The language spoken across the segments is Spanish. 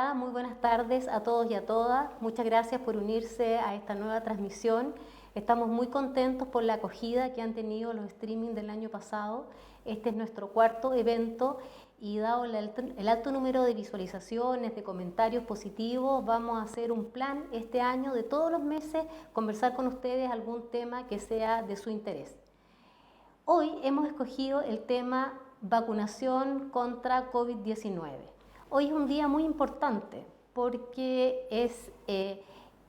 Hola, muy buenas tardes a todos y a todas. Muchas gracias por unirse a esta nueva transmisión. Estamos muy contentos por la acogida que han tenido los streaming del año pasado. Este es nuestro cuarto evento y dado el alto número de visualizaciones, de comentarios positivos, vamos a hacer un plan este año de todos los meses, conversar con ustedes algún tema que sea de su interés. Hoy hemos escogido el tema vacunación contra COVID-19. Hoy es un día muy importante porque es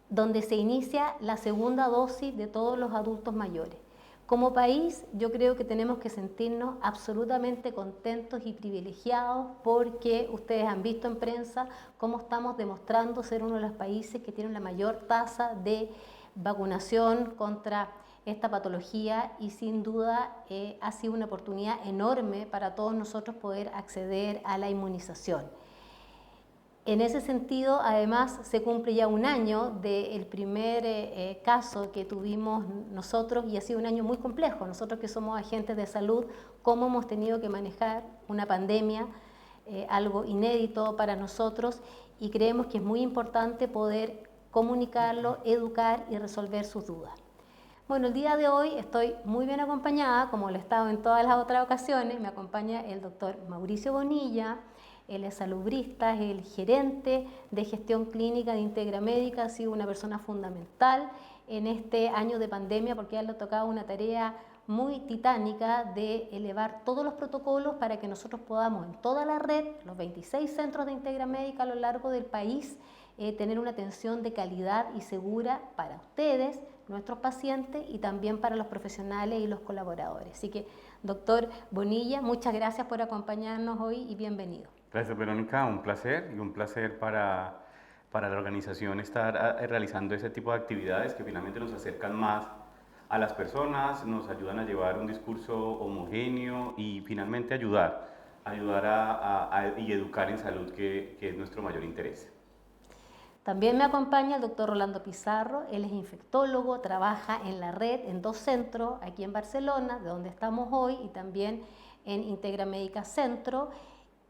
donde se inicia la segunda dosis de todos los adultos mayores. Como país, yo creo que tenemos que sentirnos absolutamente contentos y privilegiados porque ustedes han visto en prensa cómo estamos demostrando ser uno de los países que tienen la mayor tasa de vacunación contra esta patología y sin duda ha sido una oportunidad enorme para todos nosotros poder acceder a la inmunización. En ese sentido, además, se cumple ya un año del primer caso que tuvimos nosotros y ha sido un año muy complejo. Nosotros que somos agentes de salud, cómo hemos tenido que manejar una pandemia, algo inédito para nosotros y creemos que es muy importante poder comunicarlo, educar y resolver sus dudas. Bueno, el día de hoy estoy muy bien acompañada, como lo he estado en todas las otras ocasiones. Me acompaña el doctor Mauricio Bonilla. Él es salubrista, es el gerente de gestión clínica de Integra Médica, ha sido una persona fundamental en este año de pandemia porque a él le ha tocado una tarea muy titánica de elevar todos los protocolos para que nosotros podamos en toda la red, los 26 centros de Integra Médica a lo largo del país, tener una atención de calidad y segura para ustedes, nuestros pacientes y también para los profesionales y los colaboradores. Así que, doctor Bonilla, muchas gracias por acompañarnos hoy y bienvenido. Gracias, Verónica, un placer y un placer para la organización estar realizando ese tipo de actividades que finalmente nos acercan más a las personas, nos ayudan a llevar un discurso homogéneo y finalmente ayudar y educar en salud, que es nuestro mayor interés. También me acompaña el doctor Rolando Pizarro, él es infectólogo, trabaja en la red en 2 centros, aquí en Barcelona, de donde estamos hoy, y también en Integra Médica Centro,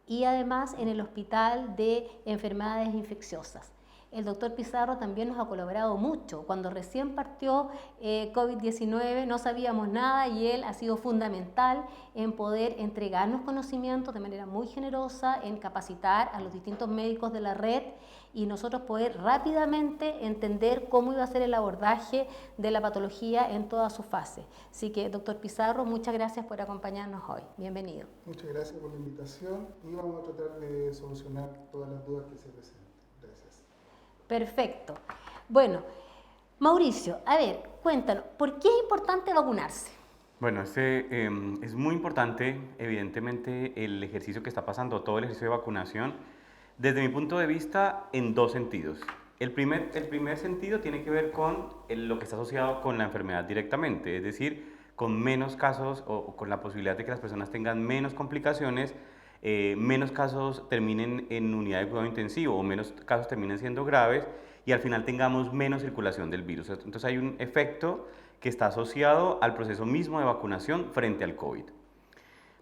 y además en el Hospital de Enfermedades Infecciosas. El doctor Pizarro también nos ha colaborado mucho. Cuando recién partió COVID-19 no sabíamos nada y él ha sido fundamental en poder entregarnos conocimientos de manera muy generosa, en capacitar a los distintos médicos de la red y nosotros poder rápidamente entender cómo iba a ser el abordaje de la patología en todas sus fases. Así que, doctor Pizarro, muchas gracias por acompañarnos hoy. Bienvenido. Muchas gracias por la invitación y vamos a tratar de solucionar todas las dudas que se presenten. Gracias. Perfecto. Bueno, Mauricio, a ver, cuéntanos, ¿por qué es importante vacunarse? Bueno, es muy importante, evidentemente, el ejercicio que está pasando, todo el ejercicio de vacunación, desde mi punto de vista, en 2 sentidos. El primer sentido tiene que ver con lo que está asociado con la enfermedad directamente, es decir, con menos casos o con la posibilidad de que las personas tengan menos complicaciones, menos casos terminen en unidad de cuidado intensivo o menos casos terminen siendo graves y al final tengamos menos circulación del virus. Entonces hay un efecto que está asociado al proceso mismo de vacunación frente al COVID.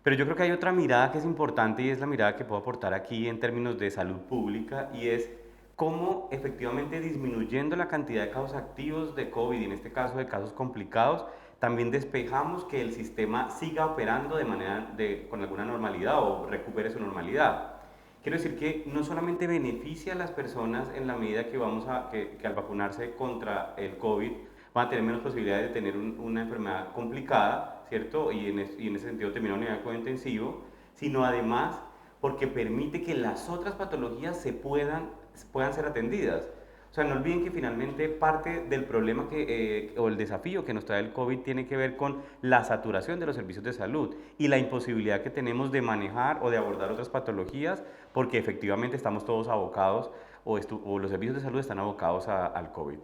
Pero yo creo que hay otra mirada que es importante y es la mirada que puedo aportar aquí en términos de salud pública y es cómo efectivamente disminuyendo la cantidad de casos activos de COVID y en este caso de casos complicados, también despejamos que el sistema siga operando con alguna normalidad o recupere su normalidad. Quiero decir que no solamente beneficia a las personas en la medida que al vacunarse contra el COVID van a tener menos posibilidades de tener una enfermedad complicada, ¿cierto? Y en ese sentido terminar una unidad de cuidado intensivo, sino además porque permite que las otras patologías puedan ser atendidas. O sea, no olviden que finalmente parte del problema o el desafío que nos trae el COVID tiene que ver con la saturación de los servicios de salud y la imposibilidad que tenemos de manejar o de abordar otras patologías porque efectivamente estamos todos abocados o los servicios de salud están abocados al COVID.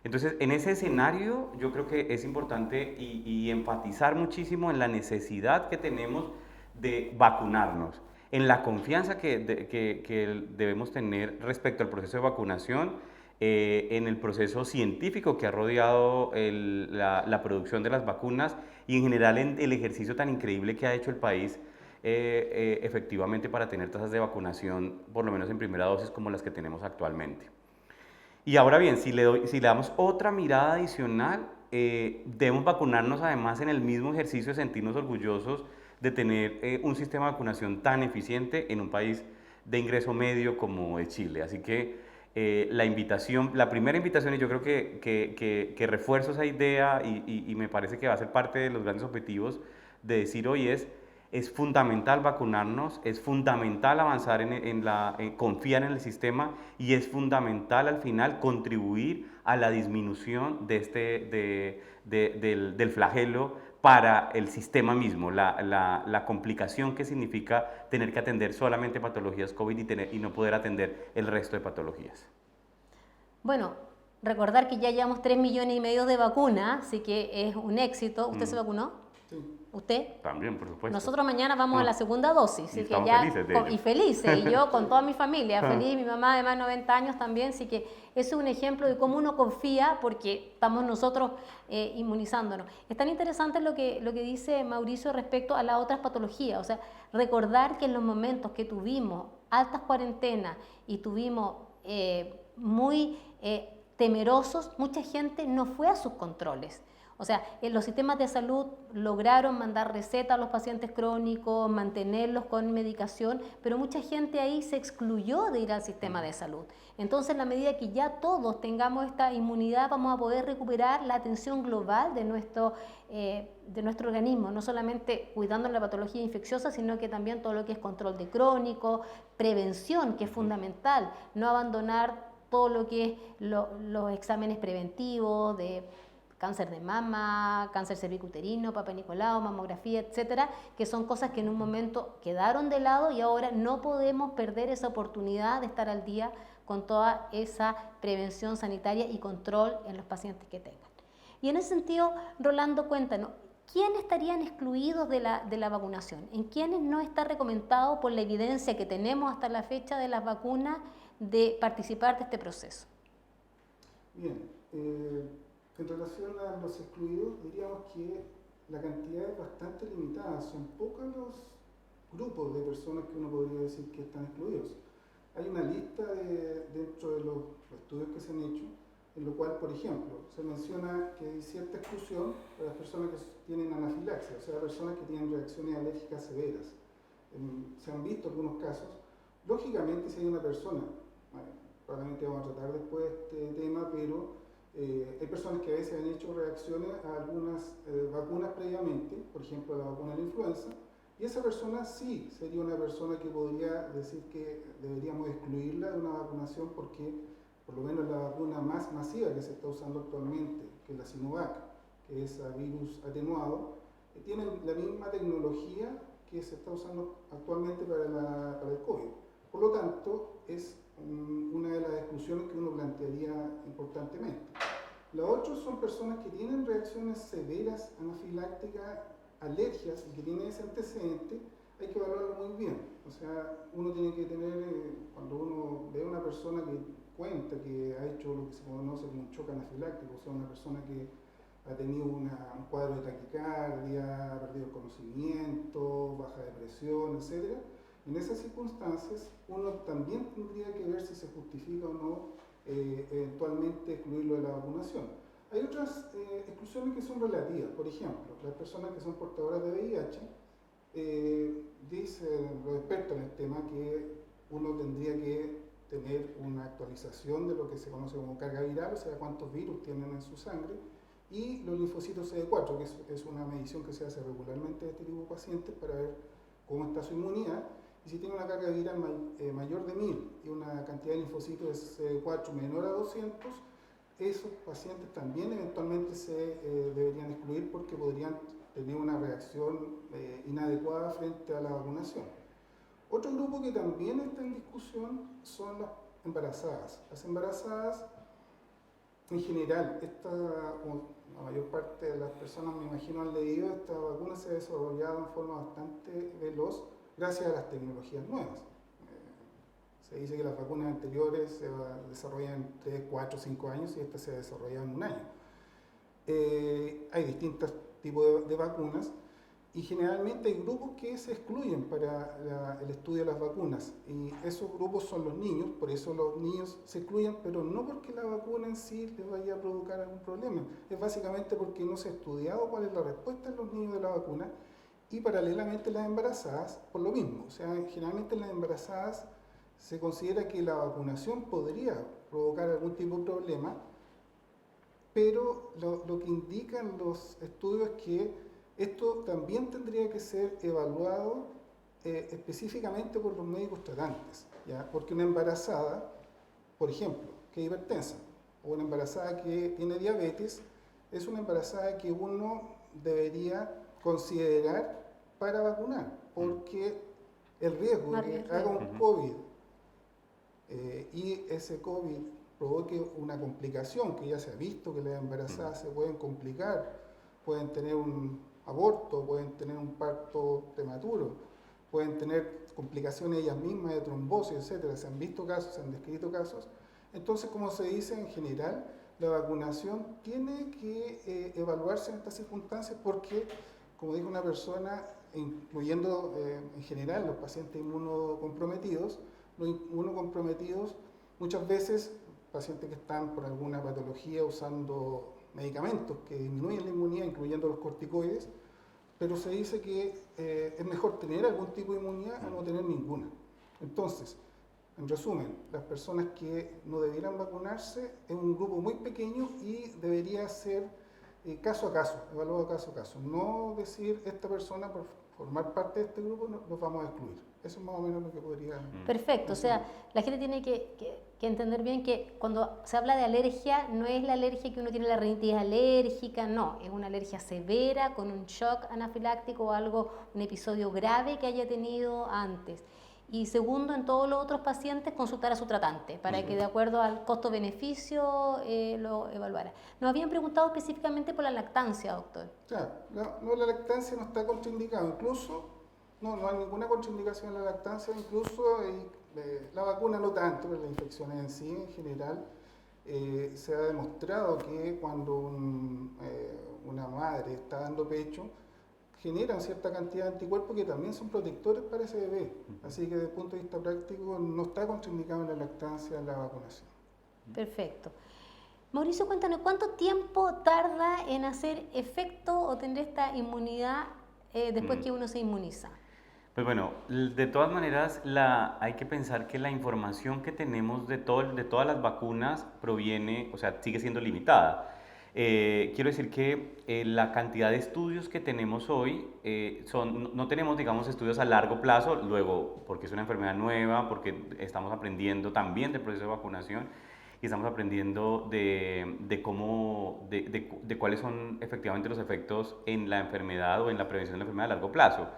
Entonces, en ese escenario yo creo que es importante y enfatizar muchísimo en la necesidad que tenemos de vacunarnos, en la confianza que debemos tener respecto al proceso de vacunación, en el proceso científico que ha rodeado la producción de las vacunas y en general en el ejercicio tan increíble que ha hecho el país efectivamente para tener tasas de vacunación, por lo menos en primera dosis, como las que tenemos actualmente. Y ahora bien, si le damos otra mirada adicional, debemos vacunarnos además en el mismo ejercicio de sentirnos orgullosos de tener un sistema de vacunación tan eficiente en un país de ingreso medio como es Chile. Así que la primera invitación, y yo creo que refuerzo esa idea y me parece que va a ser parte de los grandes objetivos de decir hoy es fundamental vacunarnos, es fundamental avanzar confiar en el sistema y es fundamental al final contribuir a la disminución del flagelo para el sistema mismo, la complicación que significa tener que atender solamente patologías COVID y no poder atender el resto de patologías. Bueno, recordar que ya llevamos 3,5 millones de vacunas, así que es un éxito. ¿Usted se vacunó? Sí. ¿Usted? También, por supuesto. Nosotros mañana vamos a la segunda dosis, Y así que estamos ya felices de ello. y felices, y yo con toda mi familia, feliz, mi mamá de más de 90 años también, así que eso es un ejemplo de cómo uno confía porque estamos nosotros inmunizándonos. Es tan interesante lo que dice Mauricio respecto a las otras patologías, o sea, recordar que en los momentos que tuvimos altas cuarentenas y tuvimos muy temerosos, mucha gente no fue a sus controles. O sea, los sistemas de salud lograron mandar recetas a los pacientes crónicos, mantenerlos con medicación, pero mucha gente ahí se excluyó de ir al sistema de salud. Entonces, en la medida que ya todos tengamos esta inmunidad, vamos a poder recuperar la atención global de nuestro organismo, no solamente cuidando la patología infecciosa, sino que también todo lo que es control de crónico, prevención, que es fundamental, no abandonar todo lo que es los exámenes preventivos de cáncer de mama, cáncer cervicuterino, Papa Nicolau, mamografía, etcétera, que son cosas que en un momento quedaron de lado y ahora no podemos perder esa oportunidad de estar al día con toda esa prevención sanitaria y control en los pacientes que tengan. Y en ese sentido, Rolando, cuéntanos, ¿quiénes estarían excluidos de la vacunación? ¿En quiénes no está recomendado por la evidencia que tenemos hasta la fecha de las vacunas de participar de este proceso? Bien, en relación a los excluidos, diríamos que la cantidad es bastante limitada, son pocos los grupos de personas que uno podría decir que están excluidos. Hay una lista dentro de los estudios que se han hecho, en lo cual, por ejemplo, se menciona que hay cierta exclusión para las personas que tienen anafilaxia, o sea, personas que tienen reacciones alérgicas severas. Se han visto algunos casos. Lógicamente, si hay una persona, probablemente vamos a tratar después este tema, pero hay personas que a veces han hecho reacciones a algunas vacunas previamente, por ejemplo la vacuna de la influenza, y esa persona sí sería una persona que podría decir que deberíamos excluirla de una vacunación porque por lo menos la vacuna más masiva que se está usando actualmente, que es la Sinovac, que es a virus atenuado, tiene la misma tecnología que se está usando actualmente para el COVID. Por lo tanto, es una de las exclusiones que uno plantearía importantemente. Los otros son personas que tienen reacciones severas anafilácticas, alergias y que tienen ese antecedente, hay que valorarlo muy bien. O sea, uno tiene que tener, cuando uno ve a una persona que cuenta que ha hecho lo que se conoce como un choque anafiláctico, o sea, una persona que ha tenido un cuadro de taquicardia, ha perdido el conocimiento, baja de presión, etc. En esas circunstancias, uno también tendría que ver si se justifica o no eventualmente excluirlo de la vacunación. Hay otras exclusiones que son relativas, por ejemplo, las personas que son portadoras de VIH, dicen los expertos en el tema que uno tendría que tener una actualización de lo que se conoce como carga viral, o sea, cuántos virus tienen en su sangre, y los linfocitos CD4, que es una medición que se hace regularmente de este tipo de pacientes para ver cómo está su inmunidad. Y si tiene una carga viral mayor de 1000 y una cantidad de linfocitos de CD4 menor a 200, esos pacientes también eventualmente se deberían excluir porque podrían tener una reacción inadecuada frente a la vacunación. Otro grupo que también está en discusión son las embarazadas. Las embarazadas, en general, la mayor parte de las personas, me imagino, han leído, esta vacuna se ha desarrollado en forma bastante veloz gracias a las tecnologías nuevas. Se dice que las vacunas anteriores se desarrollan en 3, 4, 5 años y esta se ha desarrollado en un año. Hay distintos tipos de vacunas y generalmente hay grupos que se excluyen para el estudio de las vacunas, y esos grupos son los niños, por eso los niños se excluyen, pero no porque la vacuna en sí les vaya a provocar algún problema, es básicamente porque no se ha estudiado cuál es la respuesta en los niños de la vacuna, y paralelamente las embarazadas por lo mismo. O sea, generalmente en las embarazadas se considera que la vacunación podría provocar algún tipo de problema, pero lo que indican los estudios es que esto también tendría que ser evaluado específicamente por los médicos tratantes, ¿ya? Porque una embarazada, por ejemplo, que es hipertensa, o una embarazada que tiene diabetes, es una embarazada que uno debería considerar para vacunar, porque el riesgo de que haga un COVID y ese COVID provoque una complicación, que ya se ha visto que las embarazadas se pueden complicar, pueden tener un aborto, pueden tener un parto prematuro, pueden tener complicaciones ellas mismas de trombosis, etcétera. Se han visto casos, se han descrito casos. Entonces, como se dice en general, la vacunación tiene que evaluarse en estas circunstancias porque, como dijo una persona, incluyendo en general los pacientes inmunocomprometidos, los inmunocomprometidos muchas veces, pacientes que están por alguna patología usando medicamentos que disminuyen la inmunidad, incluyendo los corticoides, pero se dice que es mejor tener algún tipo de inmunidad a no tener ninguna. Entonces, en resumen, las personas que no debieran vacunarse es un grupo muy pequeño y debería ser caso a caso, evaluado caso a caso. No decir, esta persona por formar parte de este grupo los vamos a excluir. Eso es más o menos lo que podría... Perfecto, o sea, la gente tiene que entender bien que cuando se habla de alergia, no es la alergia que uno tiene la rinitis alérgica, no, es una alergia severa con un shock anafiláctico o algo, un episodio grave que haya tenido antes. Y segundo, en todos los otros pacientes, consultar a su tratante para que de acuerdo al costo-beneficio lo evaluara. Nos habían preguntado específicamente por la lactancia, doctor. Claro, no, la lactancia no está contraindicada, incluso no hay ninguna contraindicación en la lactancia, incluso la vacuna no tanto, pero las infecciones en sí, en general, se ha demostrado que cuando una madre está dando pecho, generan cierta cantidad de anticuerpos que también son protectores para ese bebé. Así que desde el punto de vista práctico no está contraindicado en la lactancia la vacunación. Perfecto. Mauricio, cuéntanos, ¿cuánto tiempo tarda en hacer efecto o tener esta inmunidad después que uno se inmuniza? Pues bueno, de todas maneras hay que pensar que la información que tenemos de todas las vacunas proviene, o sea, sigue siendo limitada. Quiero decir que la cantidad de estudios que tenemos hoy no tenemos, digamos, estudios a largo plazo, luego porque es una enfermedad nueva, porque estamos aprendiendo también del proceso de vacunación y estamos aprendiendo de cuáles son efectivamente los efectos en la enfermedad o en la prevención de la enfermedad a largo plazo.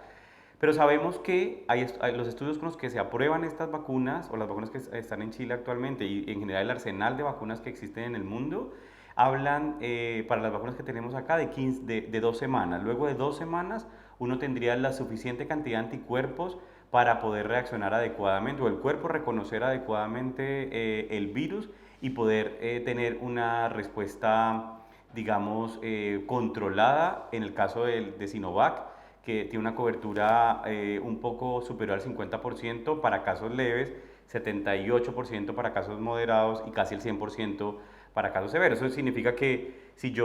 Pero sabemos que los estudios con los que se aprueban estas vacunas, o las vacunas que están en Chile actualmente, y en general el arsenal de vacunas que existen en el mundo, hablan para las vacunas que tenemos acá de 2 semanas. Luego de 2 semanas uno tendría la suficiente cantidad de anticuerpos para poder reaccionar adecuadamente, o el cuerpo reconocer adecuadamente el virus y poder tener una respuesta, digamos, controlada en el caso de Sinovac, que tiene una cobertura un poco superior al 50% para casos leves, 78% para casos moderados y casi el 100% para casos severos. Eso significa que si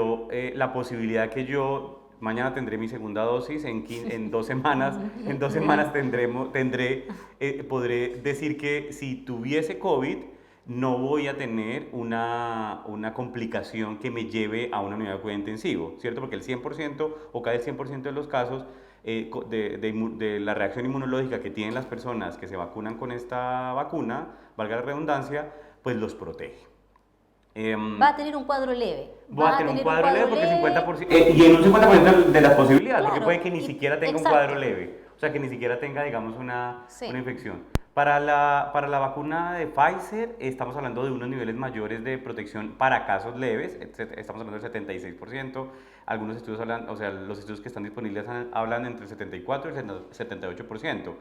la posibilidad que yo mañana tendré mi segunda dosis, en 2 semanas, podré decir que si tuviese COVID, no voy a tener una complicación que me lleve a una unidad de cuidado intensivo, ¿cierto? Porque el 100% o casi el 100% de los casos de la reacción inmunológica que tienen las personas que se vacunan con esta vacuna, valga la redundancia, pues los protege. Va a tener un cuadro leve. Va a tener un cuadro leve porque 50%, y en un 50% de las posibilidades, claro, porque puede que ni siquiera tenga un cuadro leve, o sea que ni siquiera tenga, digamos, una infección. Para la vacuna de Pfizer estamos hablando de unos niveles mayores de protección para casos leves, estamos hablando del 76%, algunos estudios hablan, o sea, los estudios que están disponibles hablan entre el 74 y el 78%.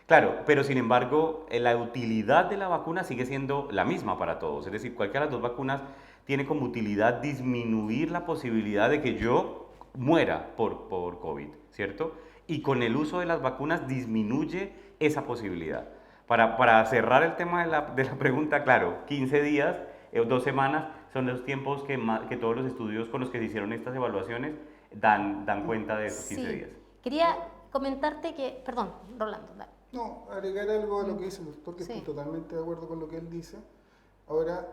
Claro, pero sin embargo, la utilidad de la vacuna sigue siendo la misma para todos, es decir, cualquiera de las 2 vacunas tiene como utilidad disminuir la posibilidad de que yo muera por COVID, ¿cierto? y con el uso de las vacunas disminuye esa posibilidad. Para cerrar el tema de la pregunta, claro, 15 días, 2 semanas son los tiempos que todos los estudios con los que se hicieron estas evaluaciones dan cuenta de esos 15 días. Quería comentarte que, perdón, Rolando, dale. No, agregar algo a lo que dice el doctor, que estoy totalmente de acuerdo con lo que él dice. Ahora,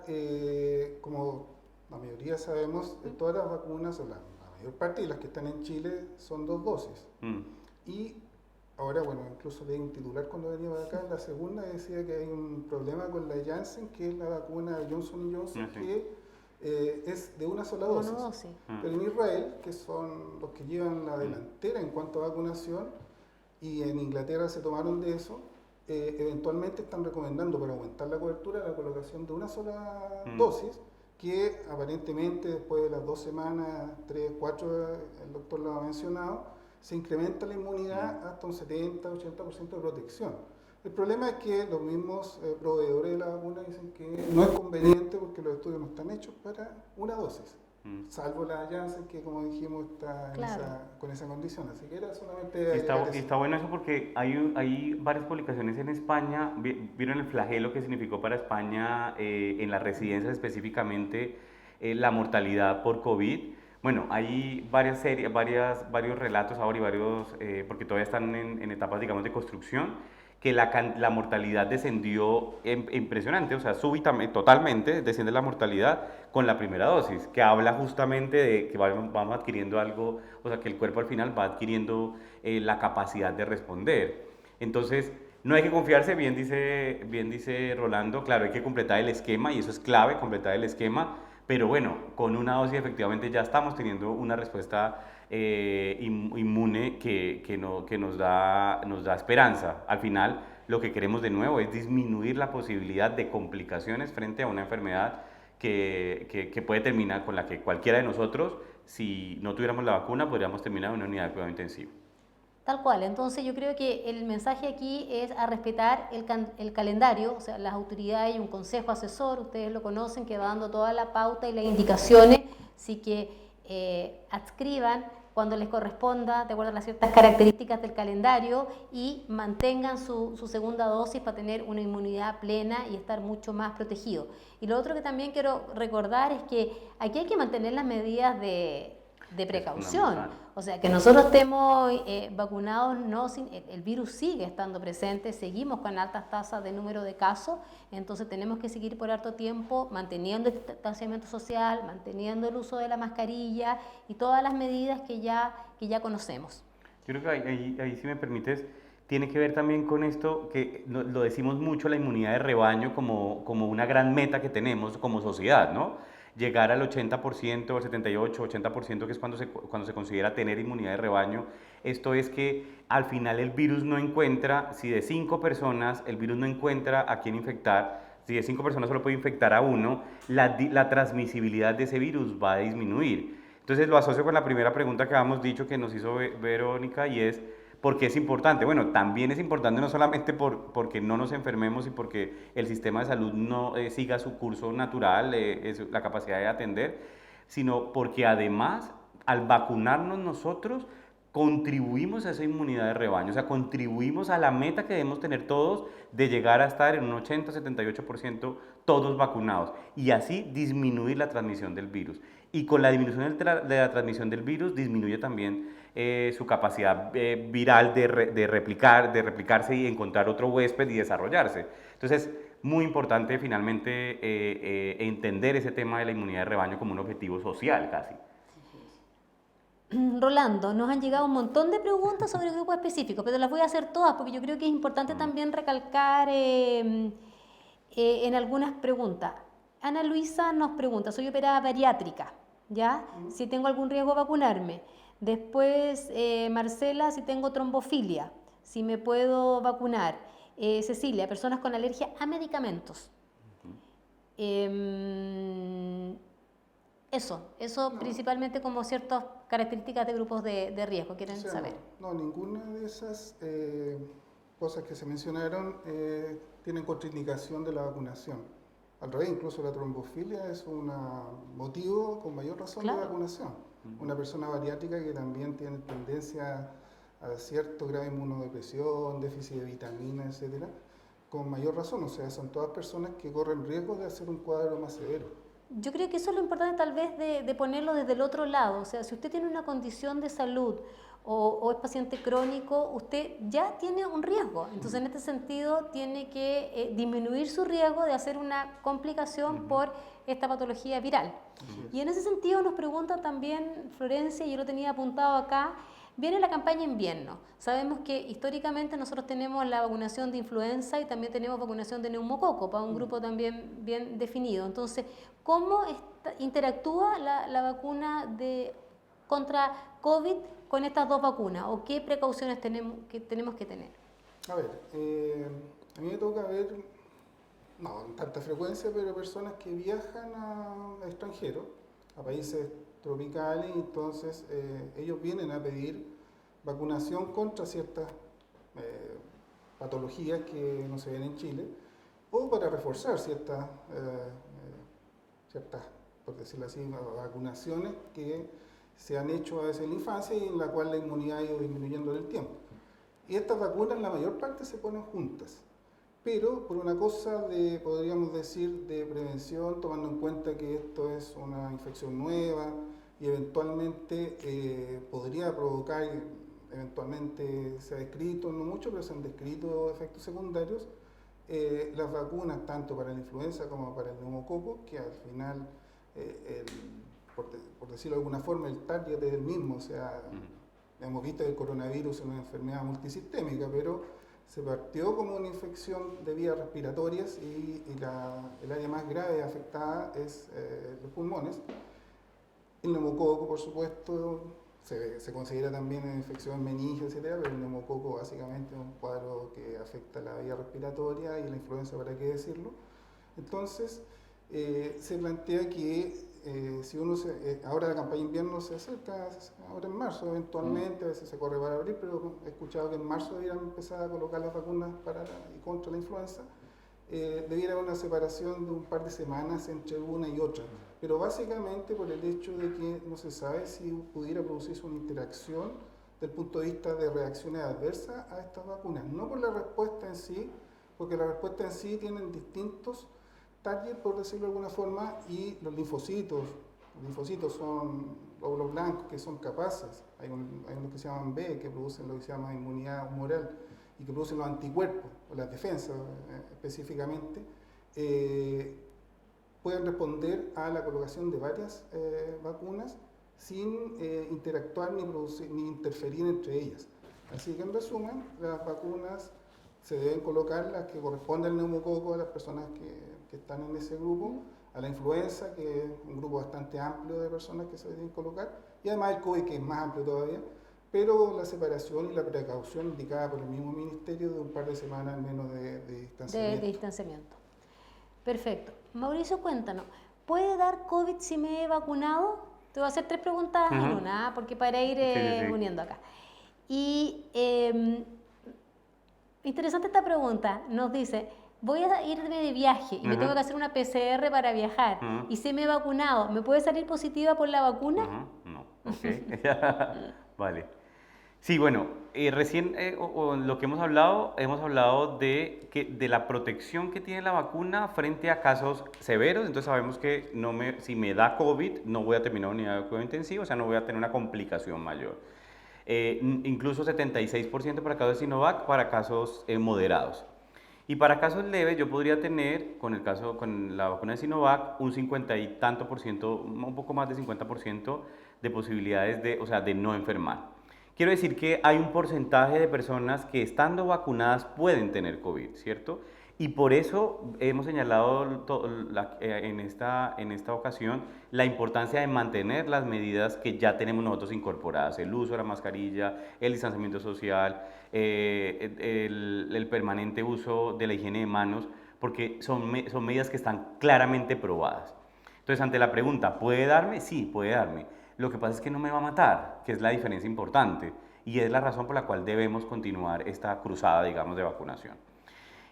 como la mayoría sabemos, todas las vacunas, o la mayor parte de las que están en Chile, son 2 dosis. Y ahora, bueno, incluso leí un titular cuando venía de acá, la segunda decía que hay un problema con la Janssen, que es la vacuna de Johnson & Johnson, que es de una sola dosis. Pero en Israel, que son los que llevan la delantera en cuanto a vacunación, y en Inglaterra se tomaron de eso, eventualmente están recomendando para aumentar la cobertura la colocación de una sola dosis, que aparentemente después de las 2 semanas, 3, 4, el doctor lo ha mencionado, se incrementa la inmunidad hasta un 70-80% de protección. El problema es que los mismos proveedores de la vacuna dicen que no es conveniente porque los estudios no están hechos para una dosis, salvo la Janssen, que como dijimos está con esa condición. Así que era solamente... Está bueno eso porque hay varias publicaciones en España. ¿Vieron el flagelo que significó para España en las residencias específicamente la mortalidad por COVID? Bueno, hay varios relatos ahora y porque todavía están en etapas, digamos, de construcción, que la mortalidad descendió impresionante, o sea, súbitamente, totalmente desciende la mortalidad con la primera dosis, que habla justamente de que vamos adquiriendo algo, o sea, que el cuerpo al final va adquiriendo la capacidad de responder. Entonces, no hay que confiarse, bien dice Rolando, claro, hay que completar el esquema y eso es clave, completar el esquema. Pero bueno, con una dosis efectivamente ya estamos teniendo una respuesta inmune que nos da esperanza. Al final, lo que queremos de nuevo es disminuir la posibilidad de complicaciones frente a una enfermedad que puede terminar con la que cualquiera de nosotros, si no tuviéramos la vacuna, podríamos terminar en una unidad de cuidado intensivo. Tal cual, entonces yo creo que el mensaje aquí es a respetar el calendario, o sea, las autoridades y un consejo asesor, ustedes lo conocen, que va dando toda la pauta y las indicaciones, así que adscriban cuando les corresponda, de acuerdo a las ciertas características del calendario, y mantengan su segunda dosis para tener una inmunidad plena y estar mucho más protegido. Y lo otro que también quiero recordar es que aquí hay que mantener las medidas de precaución, o sea, que nosotros estemos vacunados, el virus sigue estando presente, seguimos con altas tasas de número de casos, entonces tenemos que seguir por harto tiempo manteniendo el distanciamiento social, manteniendo el uso de la mascarilla y todas las medidas que ya conocemos. Yo creo que ahí si me permites, tiene que ver también con esto, que lo decimos mucho, la inmunidad de rebaño como una gran meta que tenemos como sociedad, ¿no? Llegar al 80%, al 78, 80%, que es cuando se considera tener inmunidad de rebaño. Esto es que al final el virus no encuentra, si de 5 personas el virus no encuentra a quién infectar, si de 5 personas solo puede infectar a uno, la transmisibilidad de ese virus va a disminuir. Entonces lo asocio con la primera pregunta que habíamos dicho que nos hizo Verónica, y es ¿por qué es importante? Bueno, también es importante no solamente porque no nos enfermemos y porque el sistema de salud no siga su curso natural, la capacidad de atender, sino porque además al vacunarnos nosotros contribuimos a esa inmunidad de rebaño, o sea, contribuimos a la meta que debemos tener todos de llegar a estar en un 80-78% todos vacunados y así disminuir la transmisión del virus. Y con la disminución de la transmisión del virus disminuye también su capacidad viral de replicarse y encontrar otro huésped y desarrollarse. Entonces, muy importante finalmente entender ese tema de la inmunidad de rebaño como un objetivo social casi. Rolando, nos han llegado un montón de preguntas sobre grupos específicos, pero las voy a hacer todas porque yo creo que es importante también recalcar en algunas preguntas. Ana Luisa nos pregunta, soy operada bariátrica, ¿ya? Si tengo algún riesgo de vacunarme. Después, Marcela, si tengo trombofilia, si me puedo vacunar. Cecilia, personas con alergia a medicamentos. Eso principalmente como ciertas características de grupos de riesgo, quieren saber. No, ninguna de esas cosas que se mencionaron tienen contraindicación de la vacunación. Al revés, incluso la trombofilia es un motivo con mayor razón de vacunación. Una persona bariátrica que también tiene tendencia a cierto grado de inmunodepresión, déficit de vitaminas, etcétera, con mayor razón, o sea, son todas personas que corren riesgo de hacer un cuadro más severo. Yo creo que eso es lo importante tal vez de ponerlo desde el otro lado, o sea, si usted tiene una condición de salud o es paciente crónico, usted ya tiene un riesgo, entonces en este sentido tiene que disminuir su riesgo de hacer una complicación por esta patología viral. Y en ese sentido nos pregunta también Florencia, yo lo tenía apuntado acá, viene la campaña invierno. Sabemos que históricamente nosotros tenemos la vacunación de influenza y también tenemos vacunación de neumococo para un grupo también bien definido. Entonces, ¿cómo interactúa la vacuna contra COVID con estas dos vacunas? ¿O qué precauciones tenemos que tener? A ver, a mí me toca ver, no en tanta frecuencia, pero personas que viajan a extranjeros, a países tropicales, y entonces ellos vienen a pedir vacunación contra ciertas patologías que no se ven en Chile, o para reforzar ciertas, por decirlo así, vacunaciones que se han hecho a veces en la infancia y en la cual la inmunidad ha ido disminuyendo en el tiempo. Y estas vacunas, la mayor parte se ponen juntas, pero por una cosa de, podríamos decir, de prevención, tomando en cuenta que esto es una infección nueva y eventualmente podría provocar, eventualmente se ha descrito, no mucho, pero se han descrito efectos secundarios, las vacunas tanto para la influenza como para el neumococo, que al final, por decirlo de alguna forma, el target es el mismo, o sea, hemos visto que el coronavirus es una enfermedad multisistémica, pero se partió como una infección de vías respiratorias y el área más grave afectada es los pulmones. El neumococo, por supuesto, se considera también una infección meningia, etcétera, pero el neumococo básicamente es un cuadro que afecta la vía respiratoria y la influenza, ¿para qué decirlo? Entonces, se plantea que si uno ahora la campaña de invierno se acerca, ahora en marzo eventualmente, a veces se corre para abril, pero he escuchado que en marzo debieran empezar a colocar las vacunas y contra la influenza. Debiera haber una separación de un par de semanas entre una y otra, pero básicamente por el hecho de que no se sabe si pudiera producirse una interacción desde el punto de vista de reacciones adversas a estas vacunas, no por la respuesta en sí, porque la respuesta en sí tienen distintos target, por decirlo de alguna forma, y los linfocitos son glóbulos blancos que son capaces, hay unos que se llaman B, que producen lo que se llama inmunidad humoral y que producen los anticuerpos, o las defensas específicamente, pueden responder a la colocación de varias vacunas sin interactuar ni interferir entre ellas. Así que en resumen, las vacunas se deben colocar las que corresponden al neumococo a las personas que están en ese grupo, a la influenza, que es un grupo bastante amplio de personas que se deben colocar, y además el COVID, que es más amplio todavía, pero la separación y la precaución indicada por el mismo ministerio de un par de semanas al menos de distanciamiento. De distanciamiento. Perfecto. Mauricio, cuéntanos, ¿puede dar COVID si me he vacunado? Te voy a hacer 3 preguntas en una, porque para ir uniendo acá. Y interesante esta pregunta, nos dice, voy a irme de viaje y me tengo que hacer una PCR para viajar y si me he vacunado, ¿me puede salir positiva por la vacuna? No, ok. Vale. Sí, bueno, recién lo que hemos hablado de la protección que tiene la vacuna frente a casos severos. Entonces sabemos que si me da COVID no voy a terminar unidad de cuidado intensivo, o sea, no voy a tener una complicación mayor. Incluso 76% para casos de Sinovac, para casos moderados. Y para casos leves yo podría tener, con la vacuna de Sinovac, un 50 y tanto por ciento, un poco más de 50% de posibilidades de no enfermar. Quiero decir que hay un porcentaje de personas que estando vacunadas pueden tener COVID, ¿cierto? Y por eso hemos señalado en esta ocasión la importancia de mantener las medidas que ya tenemos nosotros incorporadas, el uso de la mascarilla, el distanciamiento social, el permanente uso de la higiene de manos, porque son medidas que están claramente probadas. Entonces, ante la pregunta, ¿puede darme? Sí, puede darme. Lo que pasa es que no me va a matar, que es la diferencia importante, y es la razón por la cual debemos continuar esta cruzada, digamos, de vacunación.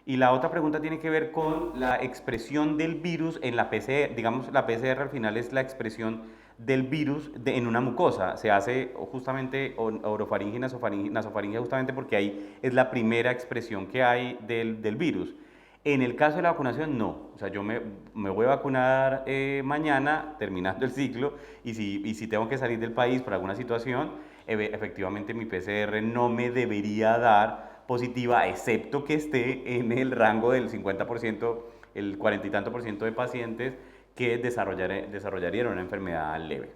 Y la otra pregunta tiene que ver con la expresión del virus en la PCR. Digamos, la PCR al final es la expresión del virus en una mucosa. Se hace justamente orofaringe y nasofaringe justamente porque ahí es la primera expresión que hay del virus. En el caso de la vacunación, no. O sea, yo me voy a vacunar mañana, terminando el ciclo, y si tengo que salir del país por alguna situación, efectivamente mi PCR no me debería dar positiva, excepto que esté en el rango del 50%, el 40 y tanto por ciento de pacientes que desarrollarían una enfermedad leve.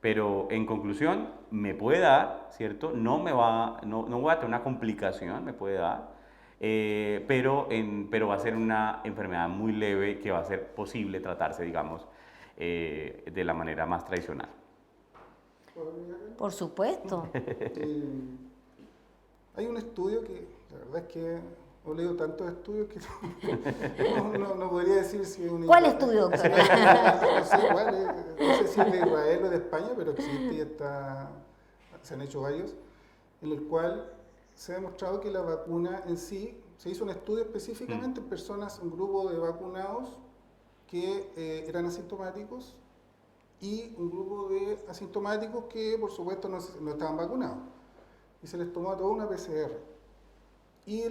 Pero en conclusión, me puede dar, ¿cierto? No voy a tener una complicación, me puede dar, pero va a ser una enfermedad muy leve que va a ser posible tratarse, digamos, de la manera más tradicional. Por supuesto. Hay un estudio que, la verdad es que he leído tantos estudios que no podría decir si es un... ¿Cuál estudio, doctor? No sé cuál es, no sé si es de Israel o de España, pero existe y se han hecho varios, en el cual se ha demostrado que la vacuna en sí, se hizo un estudio específicamente en personas, un grupo de vacunados que eran asintomáticos y un grupo de asintomáticos que por supuesto no estaban vacunados. Y se les tomó a toda una PCR. Y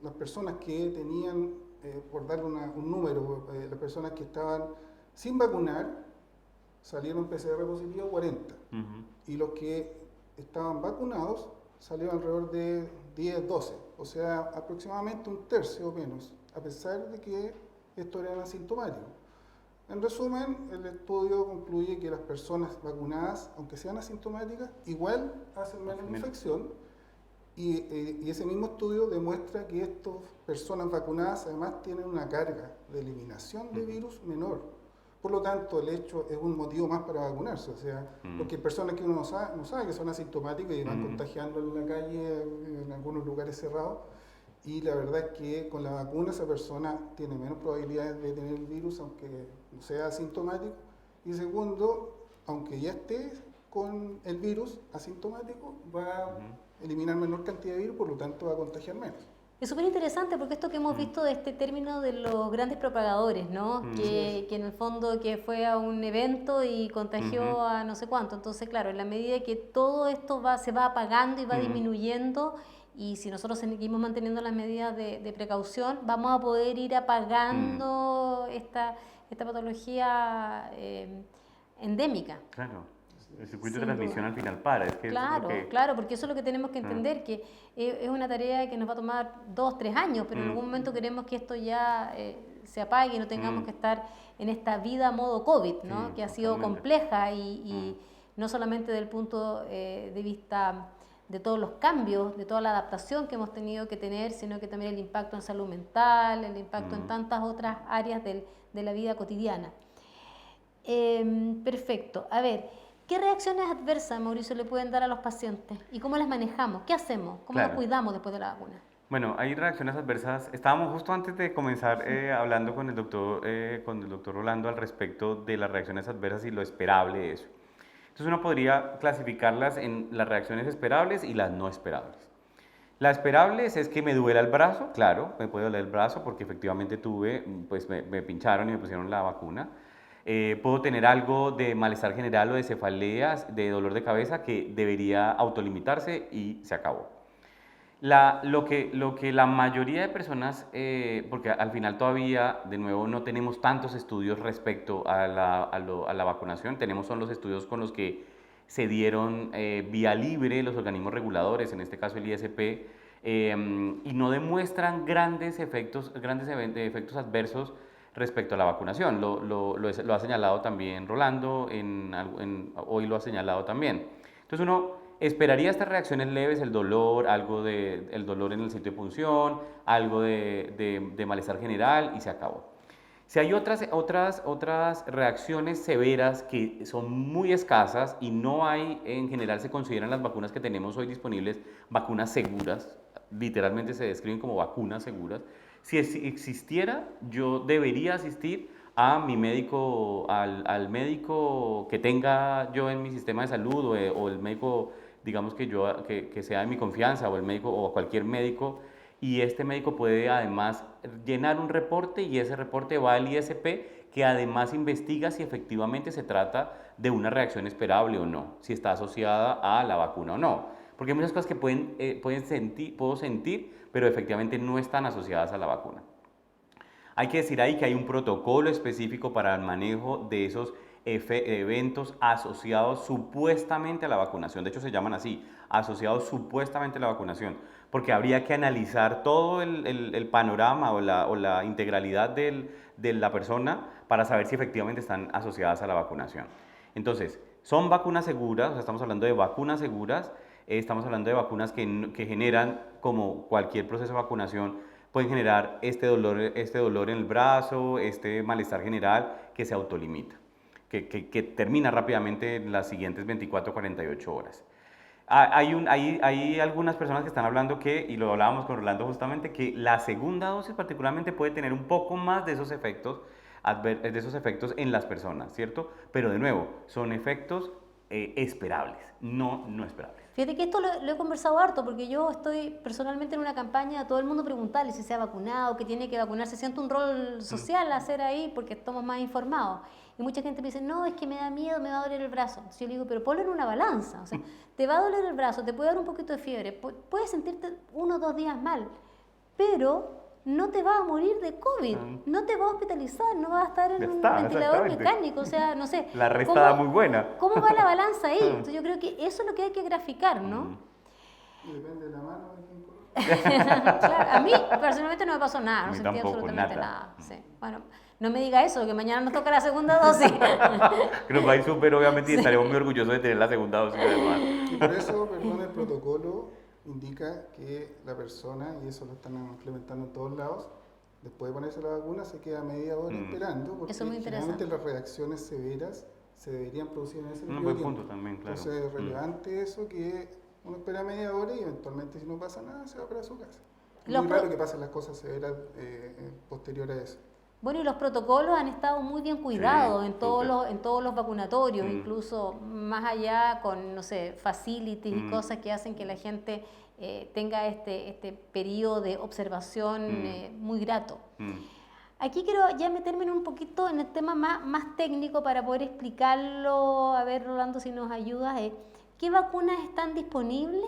las personas que tenían, por darle un número, las personas que estaban sin vacunar, salieron PCR positivo 40. Y los que estaban vacunados salieron alrededor de 10, 12. O sea, aproximadamente un tercio o menos, a pesar de que estos eran asintomáticos. En resumen, el estudio concluye que las personas vacunadas, aunque sean asintomáticas, igual hacen menos infección y ese mismo estudio demuestra que estas personas vacunadas además tienen una carga de eliminación de virus menor. Por lo tanto, el hecho es un motivo más para vacunarse, o sea, porque hay personas que uno no sabe que son asintomáticas y van contagiando en la calle, en algunos lugares cerrados. Y la verdad es que con la vacuna esa persona tiene menos probabilidades de tener el virus, aunque no sea asintomático. Y segundo, aunque ya esté con el virus asintomático, va a eliminar menor cantidad de virus, por lo tanto va a contagiar menos. Es súper interesante porque esto que hemos visto de este término de los grandes propagadores, ¿no? Que en el fondo que fue a un evento y contagió a no sé cuánto. Entonces, claro, en la medida que todo esto se va apagando y va disminuyendo, y si nosotros seguimos manteniendo las medidas de precaución, vamos a poder ir apagando esta patología endémica. Claro, el circuito de transmisión al final para. Es que claro, es lo que... claro, porque eso es lo que tenemos que entender, que es una tarea que nos va a tomar 2, 3 años, pero en algún momento queremos que esto ya se apague y no tengamos que estar en esta vida modo COVID, ¿no? Que ha sido compleja y no solamente desde el punto de vista de todos los cambios, de toda la adaptación que hemos tenido que tener, sino que también el impacto en salud mental, el impacto en tantas otras áreas de la vida cotidiana. Perfecto. A ver, ¿qué reacciones adversas, Mauricio, le pueden dar a los pacientes? ¿Y cómo las manejamos? ¿Qué hacemos? ¿Cómo nos cuidamos después de la vacuna? Bueno, hay reacciones adversas. Estábamos justo antes de comenzar hablando con el doctor Rolando al respecto de las reacciones adversas y lo esperable de eso. Entonces uno podría clasificarlas en las reacciones esperables y las no esperables. Las esperables es que me duela el brazo, claro, me puede doler el brazo porque efectivamente me pincharon y me pusieron la vacuna. Puedo tener algo de malestar general o de cefaleas, de dolor de cabeza que debería autolimitarse y se acabó. Lo que la mayoría de personas, porque al final todavía, de nuevo, no tenemos tantos estudios respecto a la vacunación, son los estudios con los que se dieron vía libre los organismos reguladores, en este caso el ISP, y no demuestran grandes efectos adversos respecto a la vacunación. Lo ha señalado también Rolando, hoy lo ha señalado también. Entonces uno esperaría estas reacciones leves, el dolor, el dolor en el sitio de punción, algo de malestar general y se acabó. Si hay otras reacciones severas que son muy escasas y no hay, en general se consideran las vacunas que tenemos hoy disponibles vacunas seguras, literalmente se describen como vacunas seguras. Si existiera, yo debería asistir a mi médico, al médico que tenga yo en mi sistema de salud o el médico, digamos que sea de mi confianza o el médico o cualquier médico, y este médico puede además llenar un reporte y ese reporte va al ISP que además investiga si efectivamente se trata de una reacción esperable o no, si está asociada a la vacuna o no. Porque hay muchas cosas que puedo sentir, pero efectivamente no están asociadas a la vacuna. Hay que decir ahí que hay un protocolo específico para el manejo de esos eventos asociados supuestamente a la vacunación. De hecho, se llaman así, asociados supuestamente a la vacunación, porque habría que analizar todo el panorama o la integralidad de la persona para saber si efectivamente están asociadas a la vacunación. Entonces, son vacunas seguras, o sea, estamos hablando de vacunas seguras, estamos hablando de vacunas que generan, como cualquier proceso de vacunación, pueden generar este dolor en el brazo, este malestar general que se autolimita, que termina rápidamente en las siguientes 24 o 48 horas. Hay algunas personas que están hablando que, y lo hablábamos con Rolando justamente, que la segunda dosis particularmente puede tener un poco más de esos efectos en las personas, ¿cierto? Pero de nuevo, son efectos esperables, no esperables. Fíjate que esto lo he conversado harto porque yo estoy personalmente en una campaña a todo el mundo preguntarle si se ha vacunado, que tiene que vacunarse, siento un rol social a hacer ahí porque estamos más informados. Y mucha gente me dice, no, es que me da miedo, me va a doler el brazo. Entonces yo le digo, pero ponlo en una balanza, o sea, te va a doler el brazo, te puede dar un poquito de fiebre, puedes sentirte 1 o 2 días mal, pero no te vas a morir de COVID, no te vas a hospitalizar, no vas a estar en un ventilador mecánico, o sea, no sé. La restada muy buena. ¿Cómo va la balanza ahí? Entonces yo creo que eso es lo que hay que graficar, ¿no? Depende de la mano de quién coloca. Claro, a mí personalmente no me pasó nada, no sentí absolutamente nada. Sí. Bueno, no me diga eso, que mañana nos toca la segunda dosis. Que nos va a ir súper, obviamente, y estaremos muy orgullosos de tener la segunda dosis además. Y por eso, perdón, el protocolo indica que la persona, y eso lo están implementando en todos lados, después de ponerse la vacuna se queda media hora esperando, porque eso es muy interesante. generalmente las reacciones severas se deberían producir en ese Un periodo buen de punto tiempo. también, claro. Entonces es relevante eso, que uno espera media hora y eventualmente si no pasa nada se va para su casa. Es muy raro que pasen las cosas severas posterior a eso. Bueno, y los protocolos han estado muy bien cuidados Sí, en todos los vacunatorios, incluso más allá con, no sé, facilities y cosas que hacen que la gente tenga este periodo de observación muy grato. Aquí quiero ya meterme un poquito en el tema más técnico para poder explicarlo. A ver, Rolando, si nos ayudas. ¿Qué vacunas están disponibles?